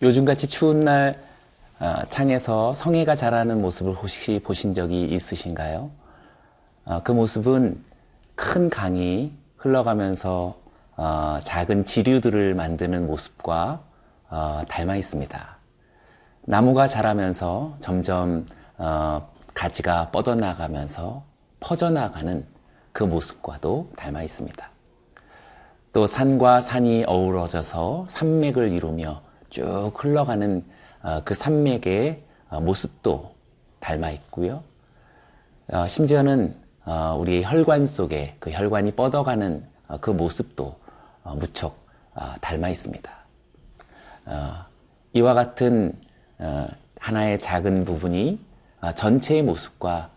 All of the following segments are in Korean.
요즘같이 추운 날 창에서 성애가 자라는 모습을 혹시 보신 적이 있으신가요? 그 모습은 큰 강이 흘러가면서 작은 지류들을 만드는 모습과 닮아 있습니다. 나무가 자라면서 점점 가지가 뻗어나가면서 퍼져나가는 그 모습과도 닮아 있습니다. 또 산과 산이 어우러져서 산맥을 이루며 쭉 흘러가는 그 산맥의 모습도 닮아 있고요. 심지어는 우리 혈관 속에 그 혈관이 뻗어가는 그 모습도 무척 닮아 있습니다. 이와 같은 하나의 작은 부분이 전체의 모습과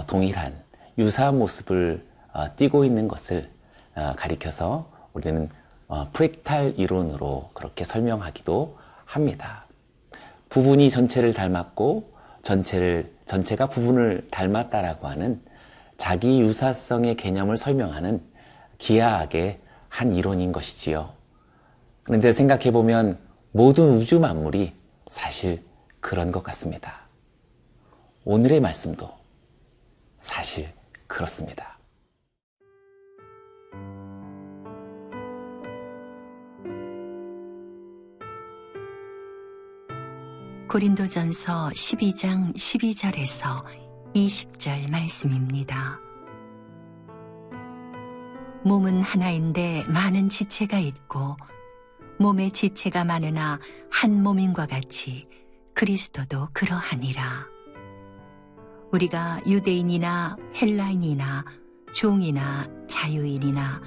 동일한 유사한 모습을 띠고 있는 것을 가리켜서 우리는 프랙탈 이론으로 그렇게 설명하기도 합니다. 부분이 전체를 닮았고 전체가 부분을 닮았다라고 하는 자기 유사성의 개념을 설명하는 기하학의 한 이론인 것이지요. 그런데 생각해보면 모든 우주 만물이 사실 그런 것 같습니다. 오늘의 말씀도 사실 그렇습니다. 고린도전서 12장 12절에서 20절 말씀입니다. 몸은 하나인데 많은 지체가 있고 몸의 지체가 많으나 한 몸인과 같이 그리스도도 그러하니라. 우리가 유대인이나 헬라인이나 종이나 자유인이나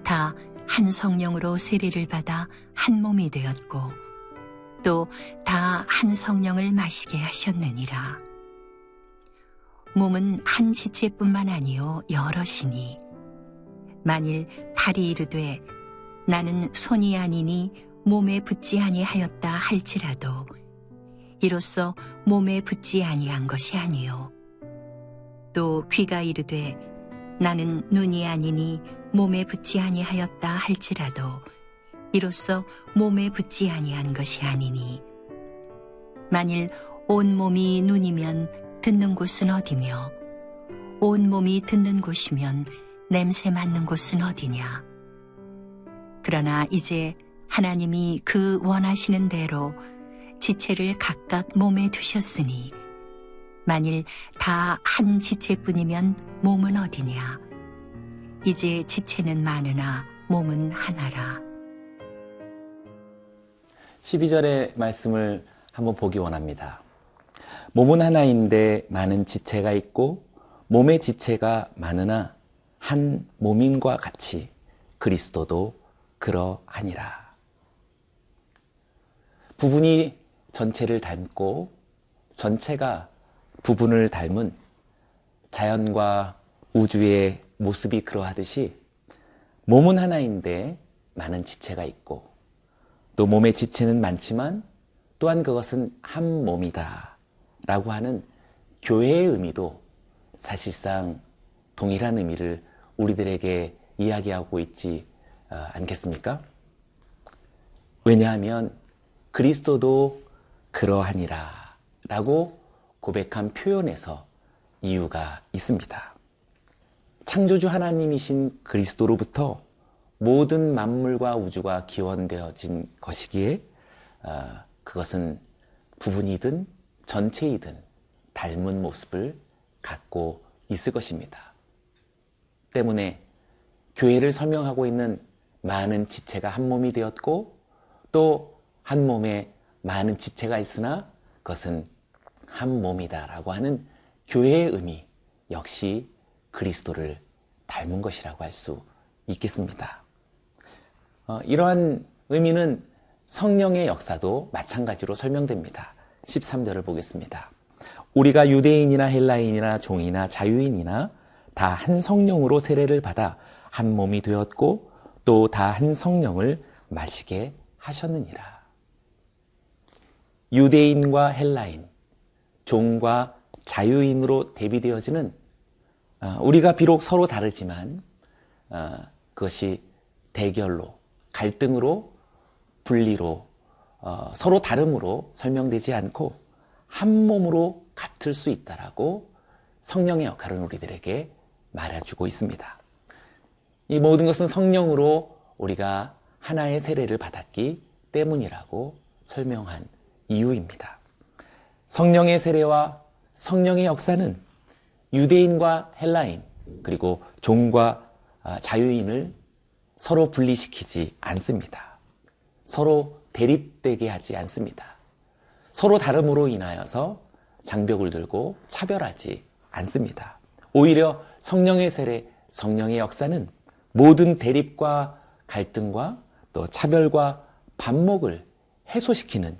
다 한 성령으로 세례를 받아 한 몸이 되었고 또 다 한 성령을 마시게 하셨느니라. 몸은 한 지체뿐만 아니요 여럿이니 만일 팔이 이르되 나는 손이 아니니 몸에 붙지 아니하였다 할지라도 이로써 몸에 붙지 아니한 것이 아니요 또 귀가 이르되 나는 눈이 아니니 몸에 붙지 아니하였다 할지라도 이로써 몸에 붙지 아니한 것이 아니니 만일 온 몸이 눈이면 듣는 곳은 어디며 온 몸이 듣는 곳이면 냄새 맡는 곳은 어디냐. 그러나 이제 하나님이 그 원하시는 대로 지체를 각각 몸에 두셨으니 만일 다 한 지체뿐이면 몸은 어디냐. 이제 지체는 많으나 몸은 하나라. 12절의 말씀을 한번 보기 원합니다. 몸은 하나인데 많은 지체가 있고 몸의 지체가 많으나 한 몸임과 같이 그리스도도 그러하니라. 부분이 전체를 닮고 전체가 부분을 닮은 자연과 우주의 모습이 그러하듯이 몸은 하나인데 많은 지체가 있고 또 몸의 지체는 많지만 또한 그것은 한 몸이다 라고 하는 교회의 의미도 사실상 동일한 의미를 우리들에게 이야기하고 있지 않겠습니까? 왜냐하면 그리스도도 그러하니라 라고 고백한 표현에서 이유가 있습니다. 창조주 하나님이신 그리스도로부터 모든 만물과 우주가 기원되어진 것이기에 그것은 부분이든 전체이든 닮은 모습을 갖고 있을 것입니다. 때문에 교회를 설명하고 있는 많은 지체가 한 몸이 되었고 또 한 몸에 많은 지체가 있으나 그것은 한 몸이다라고 하는 교회의 의미 역시 그리스도를 닮은 것이라고 할 수 있겠습니다. 이러한 의미는 성령의 역사도 마찬가지로 설명됩니다. 13절을 보겠습니다. 우리가 유대인이나 헬라인이나 종이나 자유인이나 다 한 성령으로 세례를 받아 한 몸이 되었고 또 다 한 성령을 마시게 하셨느니라. 유대인과 헬라인, 종과 자유인으로 대비되어지는 우리가 비록 서로 다르지만 그것이 대결로, 갈등으로, 분리로 서로 다름으로 설명되지 않고 한 몸으로 같을 수 있다라고 성령의 역할은 우리들에게 말해주고 있습니다. 이 모든 것은 성령으로 우리가 하나의 세례를 받았기 때문이라고 설명한 이유입니다. 성령의 세례와 성령의 역사는 유대인과 헬라인 그리고 종과 자유인을 서로 분리시키지 않습니다. 서로 대립되게 하지 않습니다. 서로 다름으로 인하여서 장벽을 들고 차별하지 않습니다. 오히려 성령의 세례, 성령의 역사는 모든 대립과 갈등과 또 차별과 반목을 해소시키는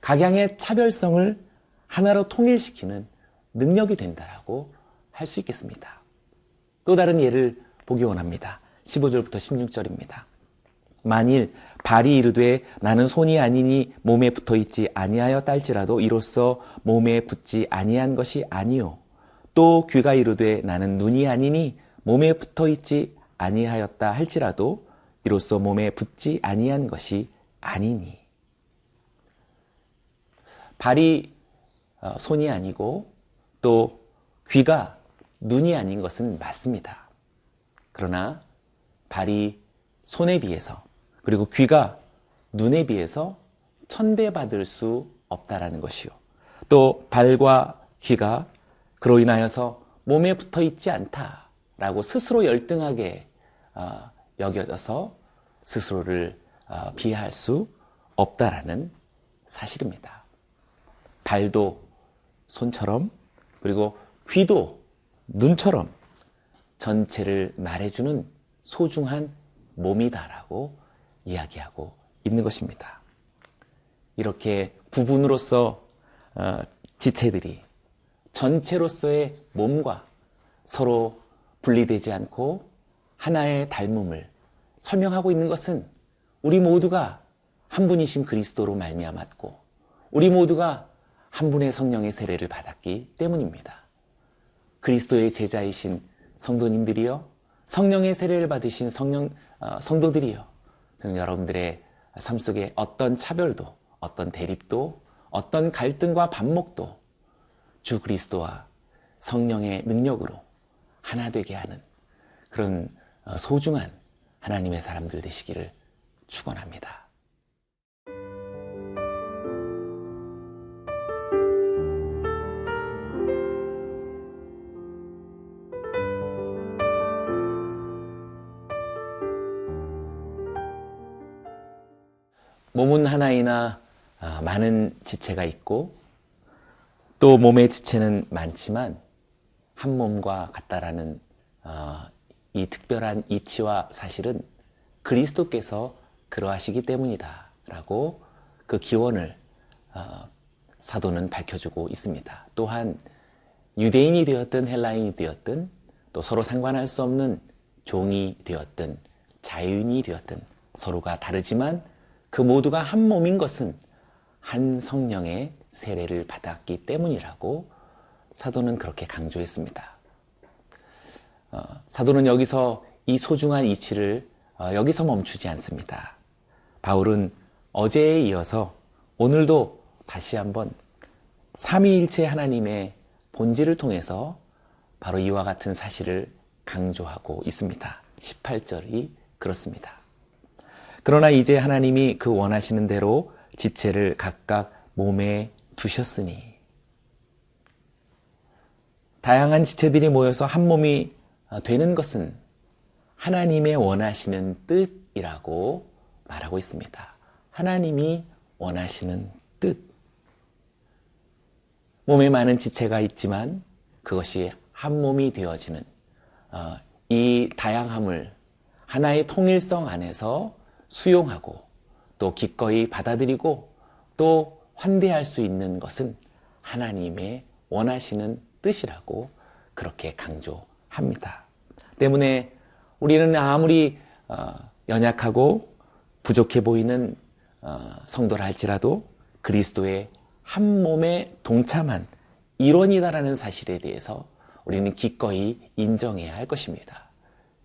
각양의 차별성을 하나로 통일시키는 능력이 된다라고 할 수 있겠습니다. 또 다른 예를 보기 원합니다. 15절부터 16절입니다. 만일 발이 이르되 나는 손이 아니니 몸에 붙어있지 아니하였다 할지라도 이로써 몸에 붙지 아니한 것이 아니요 또 귀가 이르되 나는 눈이 아니니 몸에 붙어있지 아니하였다 할지라도 이로써 몸에 붙지 아니한 것이 아니니. 발이 손이 아니고 또 귀가 눈이 아닌 것은 맞습니다. 그러나 발이 손에 비해서 그리고 귀가 눈에 비해서 천대받을 수 없다라는 것이요. 또 발과 귀가 그로 인하여서 몸에 붙어 있지 않다라고 스스로 열등하게 여겨져서 스스로를 비하할 수 없다라는 사실입니다. 발도 손처럼 그리고 귀도 눈처럼 전체를 말해주는 소중한 몸이다라고 이야기하고 있는 것입니다. 이렇게 부분으로서 지체들이 전체로서의 몸과 서로 분리되지 않고 하나의 닮음을 설명하고 있는 것은 우리 모두가 한 분이신 그리스도로 말미암았고 우리 모두가 한 분의 성령의 세례를 받았기 때문입니다. 그리스도의 제자이신 성도님들이요, 성령의 세례를 받으신 성도들이요, 여러분들의 삶 속에 어떤 차별도, 어떤 대립도, 어떤 갈등과 반목도 주 그리스도와 성령의 능력으로 하나 되게 하는 그런 소중한 하나님의 사람들 되시기를 축원합니다. 몸은 하나이나 많은 지체가 있고 또 몸의 지체는 많지만 한 몸과 같다라는 이 특별한 이치와 사실은 그리스도께서 그러하시기 때문이다 라고 그 기원을 사도는 밝혀주고 있습니다. 또한 유대인이 되었든 헬라인이 되었든 또 서로 상관할 수 없는 종이 되었든 자유인이 되었든 서로가 다르지만 그 모두가 한 몸인 것은 한 성령의 세례를 받았기 때문이라고 사도는 그렇게 강조했습니다. 사도는 여기서 이 소중한 이치를 여기서 멈추지 않습니다. 바울은 어제에 이어서 오늘도 다시 한번 삼위일체 하나님의 본질을 통해서 바로 이와 같은 사실을 강조하고 있습니다. 18절이 그렇습니다. 그러나 이제 하나님이 그 원하시는 대로 지체를 각각 몸에 두셨으니. 다양한 지체들이 모여서 한 몸이 되는 것은 하나님의 원하시는 뜻이라고 말하고 있습니다. 하나님이 원하시는 뜻. 몸에 많은 지체가 있지만 그것이 한 몸이 되어지는 이 다양함을 하나의 통일성 안에서 수용하고 또 기꺼이 받아들이고 또 환대할 수 있는 것은 하나님의 원하시는 뜻이라고 그렇게 강조합니다. 때문에 우리는 아무리 연약하고 부족해 보이는 성도라 할지라도 그리스도의 한 몸에 동참한 일원이다라는 사실에 대해서 우리는 기꺼이 인정해야 할 것입니다.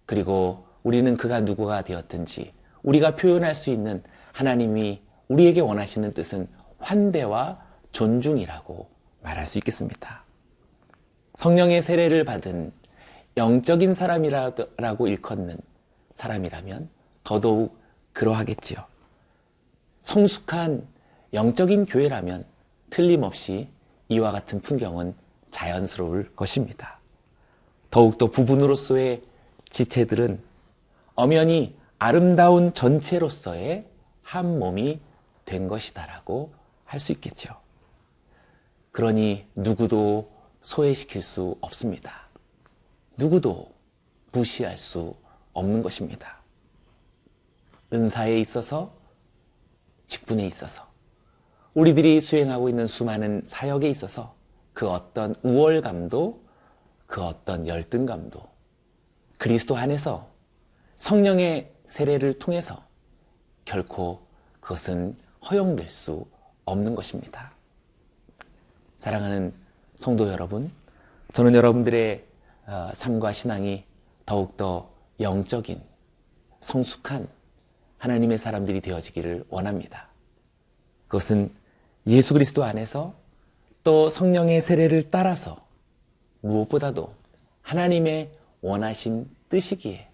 그리고 우리는 그가 누구가 되었든지 우리가 표현할 수 있는 하나님이 우리에게 원하시는 뜻은 환대와 존중이라고 말할 수 있겠습니다. 성령의 세례를 받은 영적인 사람이라고 일컫는 사람이라면 더더욱 그러하겠지요. 성숙한 영적인 교회라면 틀림없이 이와 같은 풍경은 자연스러울 것입니다. 더욱더 부분으로서의 지체들은 엄연히 아름다운 전체로서의 한 몸이 된 것이다라고 할 수 있겠죠. 그러니 누구도 소외시킬 수 없습니다. 누구도 무시할 수 없는 것입니다. 은사에 있어서, 직분에 있어서, 우리들이 수행하고 있는 수많은 사역에 있어서 그 어떤 우월감도, 그 어떤 열등감도 그리스도 안에서 성령의 세례를 통해서 결코 그것은 허용될 수 없는 것입니다. 사랑하는 성도 여러분, 저는 여러분들의 삶과 신앙이 더욱더 영적인, 성숙한 하나님의 사람들이 되어지기를 원합니다. 그것은 예수 그리스도 안에서 또 성령의 세례를 따라서 무엇보다도 하나님의 원하신 뜻이기에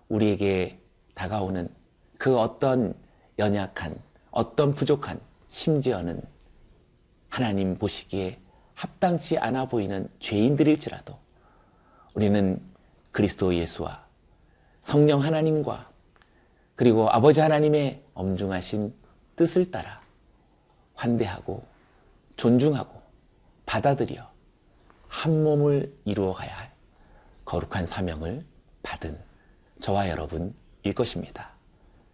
우리에게 다가오는 그 어떤 연약한, 어떤 부족한, 심지어는 하나님 보시기에 합당치 않아 보이는 죄인들일지라도 우리는 그리스도 예수와 성령 하나님과 그리고 아버지 하나님의 엄중하신 뜻을 따라 환대하고 존중하고 받아들여 한 몸을 이루어가야 할 거룩한 사명을 받은 저와 여러분일 것입니다.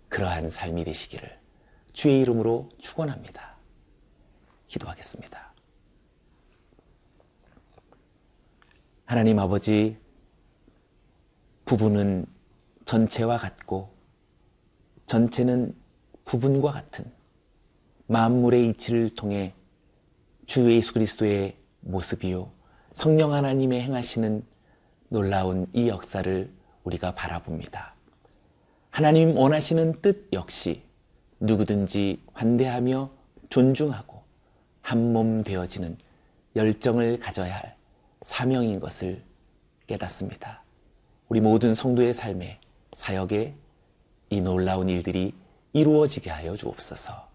그러한 삶이 되시기를 주의 이름으로 축원합니다. 기도하겠습니다. 하나님 아버지, 부부는 전체와 같고 전체는 부분과 같은 만물의 이치를 통해 주 예수 그리스도의 모습이요 성령 하나님의 행하시는 놀라운 이 역사를 우리가 바라봅니다. 하나님 원하시는 뜻 역시 누구든지 환대하며 존중하고 한 몸 되어지는 열정을 가져야 할 사명인 것을 깨닫습니다. 우리 모든 성도의 삶에, 사역에 이 놀라운 일들이 이루어지게 하여 주옵소서.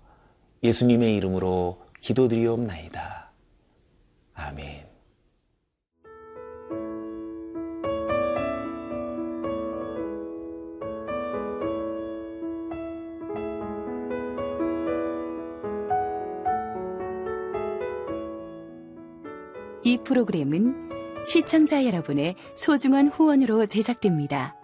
예수님의 이름으로 기도드리옵나이다. 아멘. 이 프로그램은 시청자 여러분의 소중한 후원으로 제작됩니다.